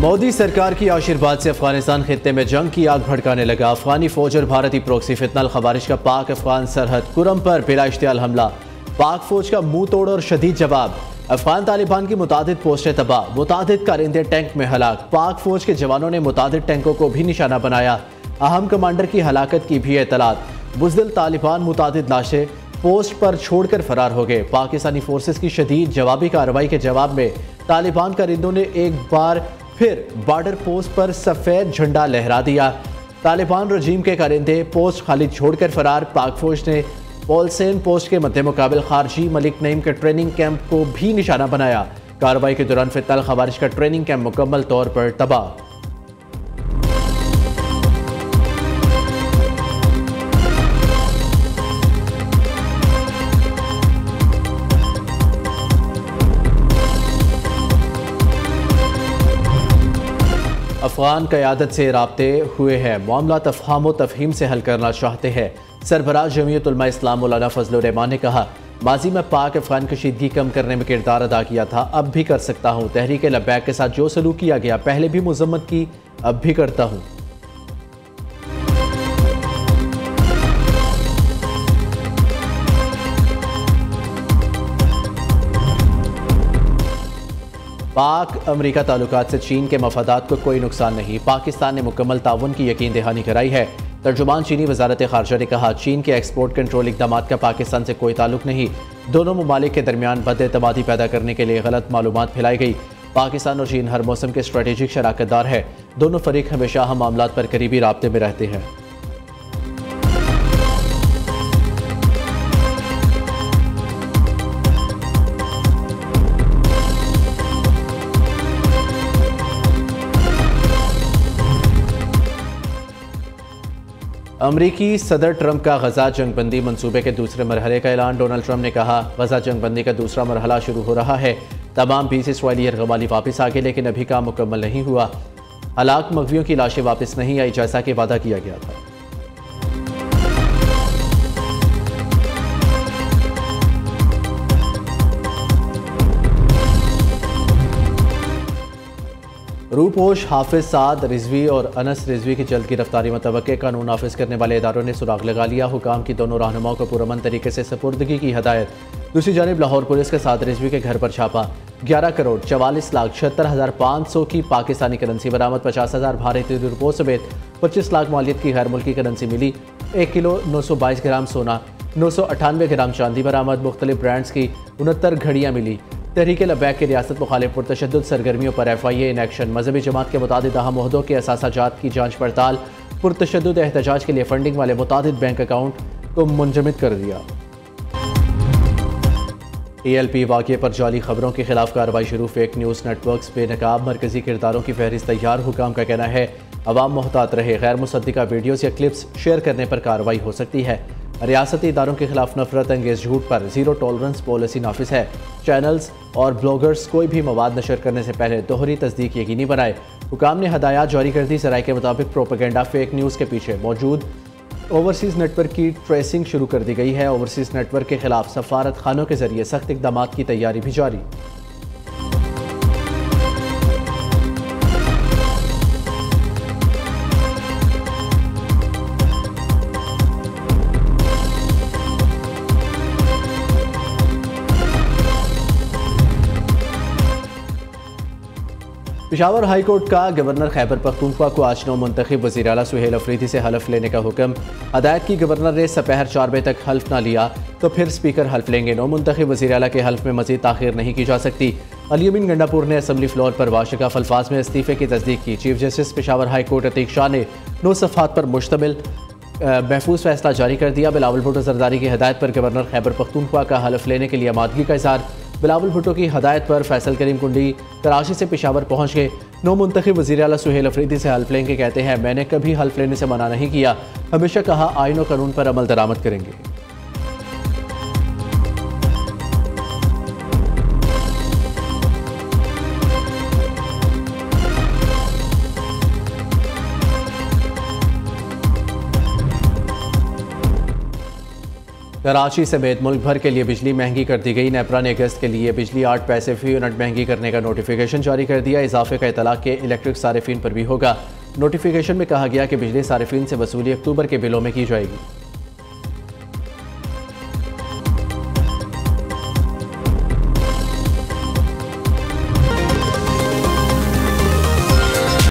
मोदी सरकार की आशीर्वाद से अफगानिस्तान खित्ते में जंग की आग भड़काने लगा। अफगानी फौज और भारतीय प्रॉक्सी फितनल खवारिश का पाक अफगान सरहद कुरम पर बिला इश्तियाल हमला। पाक फौज का मुंह तोड़ और शदीद जवाब। अफगान तालिबान की मुतादिद पोस्टें तबाह, मुतादिद कारिंदे टैंक में हलाक। पाक फौज के जवानों ने मुतादिद टैंकों को भी निशाना बनाया। अहम कमांडर की हलाकत की भी इतलात। बुज़दिल तालिबान मुतादिद लाशें पोस्ट पर छोड़कर फरार हो गए। पाकिस्तानी फोर्सेस की शदीद जवाबी कार्रवाई के जवाब में तालिबान कारिंदों ने एक बार फिर बॉर्डर पोस्ट पर सफेद झंडा लहरा दिया। तालिबान रजीम के कारिंदे पोस्ट खाली छोड़कर फरार। पाक फौज ने पोलसेन पोस्ट के मध्य मुकाबिल खारजी मलिक नईम के ट्रेनिंग कैंप को भी निशाना बनाया। कार्रवाई के दौरान फितनल खवारिश का ट्रेनिंग कैंप मुकम्मल तौर पर तबाह। अफगान क़यादत से राब्ते हुए हैं, मामला तफहाम व तफहीम से हल करना चाहते हैं। सरबराह जमीयत उलमा इस्लाम मौलाना फजलुर रहमान ने कहा, माजी में पाक अफगान कशीदगी कम करने में किरदार अदा किया था, अब भी कर सकता हूँ। तहरीक लब्बैक के साथ जो सलूक किया गया, पहले भी मजम्मत की, अब भी करता हूँ। पाक अमरीका ताल्लुकात से चीन के मफादात को कोई नुकसान नहीं, पाकिस्तान ने मुकम्मल ताउन की यकीन दहानी कराई है। तर्जुमान चीनी वजारत खारजा ने कहा, चीन के एक्सपोर्ट कंट्रोल इकदाम का पाकिस्तान से कोई ताल्लुक नहीं। दोनों ममालिक के दरमियान बदएतमादी पैदा करने के लिए गलत मालूमात फैलाई गई। पाकिस्तान और चीन हर मौसम के स्ट्रेटेजिक शराकतदार है। दोनों फरीक हमेशा अहम मामलात पर करीबी राब्ते में रहते हैं। अमरीकी सदर ट्रंप का गजा जंगबंदी मंसूबे के दूसरे मरहले का ऐलान। डोनाल्ड ट्रंप ने कहा, गजा जंगबंदी का दूसरा मरहला शुरू हो रहा है। तमाम 20 इसराइली यरगमाली वापस आ गए, लेकिन अभी काम मुकम्मल नहीं हुआ। हलाक मगवियों की लाशें वापस नहीं आई, जैसा कि वादा किया गया था। रूपोश हाफिज साद रिजवी और अनस रिजवी की जल्द गिरफ्तारी मुतवक्के। कानून नाफिज करने वाले इदारों ने सुराग लगा लिया। हुकाम की दोनों रहनुमाओं को पुरअमन तरीके से सपुर्दगी की हदायत। दूसरी जानिब लाहौर पुलिस के साथ रिजवी के घर पर छापा। 11 करोड़ 44,76,500 की पाकिस्तानी करेंसी बरामद। 50,000 भारतीय रुपयों समेत 25 लाख मालियत की गैर मुल्की करेंसी मिली। 1 किलो 922 ग्राम सोना, 998 ग्राम चांदी बरामद। मुख्तलिफ ब्रांड्स की 69 घड़ियाँ मिली। तहरीक लब्बैक की रियासत मुखालिफ पुरतशद्दुद सरगर्मियों पर FIA इन एक्शन। मजहबी जमात के मुतादिद अहम ओहदों के असासाजात की जांच पड़ताल। पुरतशद्दुद एहतजाज के लिए फंडिंग वाले मुतादिद बैंक अकाउंट को मुंजमद कर दिया। TLP वाक़े पर जाली खबरों के खिलाफ कार्रवाई शुरू। फेक न्यूज़ नेटवर्क्स बेनकाब मरकजी किरदारों की फहरिस्त तैयार। हुकाम का कहना है, अवाम मोहतात रहे, गैर मुसद्दिका वीडियोज़ या क्लिप्स शेयर करने पर कार्रवाई हो सकती है। रियासती इदारों के खिलाफ नफरत अंगेज झूठ पर ज़ीरो टॉलरेंस पॉलिसी नाफिज है। चैनल्स और ब्लॉगर्स कोई भी मवाद नशर करने से पहले दोहरी तस्दीक यकीनी बनाए। हुकाम ने हदायत जारी कर दी। ज़राए के मुताबिक प्रोपेगेंडा फेक न्यूज़ के पीछे मौजूद ओवरसीज़ नेटवर्क की ट्रेसिंग शुरू कर दी गई है। ओवरसीज़ नेटवर्क के खिलाफ सफारत खानों के जरिए सख्त इक़दाम की तैयारी भी जारी। पेशावर हाई कोर्ट का गवर्नर खैबर पख्तूनख्वा को आज 9 मुंतखब वज़ीर आला सुहेल अफरीदी से हल्फ लेने का हुक्म। हदायत की गवर्नर ने सपहर 4 बजे तक हल्फ ना लिया तो फिर स्पीकर हल्फ लेंगे। 9 मुंतखब वज़ीर आला के हल्फ में मज़ीद ताख़ीर नहीं की जा सकती। अली अमीन गंडापुर ने असम्बली फ्लोर पर वाशिका अल्फाज में इस्तीफ़े की तस्दीक की। Chief justice Peshawar high court Atiq Shah ने 9 सफ़हात पर मुश्तमिल महफूज फैसला जारी कर दिया। बिलावल भुट्टो जरदारी की हदायत पर गवर्नर खैबर पख्तूनख्वा का हल्फ लेने के लिए आमादगी का इज़हार। बिलावल भुट्टो की हदायत पर फैसल करीम कुंडी कराची से पेशावर पहुँच गए। 9 मुंतखब वज़ीर आला सुहेल अफरीदी से हल्फ लेंगे। कहते हैं, मैंने कभी हल्फ लेने से मना नहीं किया, हमेशा कहा आईन और कानून पर अमल दरामद करेंगे। कराची समेत मुल्क भर के लिए बिजली महंगी कर दी गई। नेपरा ने अगस्त के लिए बिजली 8 पैसे फी यूनिट महंगी करने का नोटिफिकेशन जारी कर दिया। इजाफे का इतलाक के इलेक्ट्रिक सारिफिन पर भी होगा। नोटिफिकेशन में कहा गया कि बिजली सारिफिन से वसूली अक्टूबर के बिलों में की जाएगी।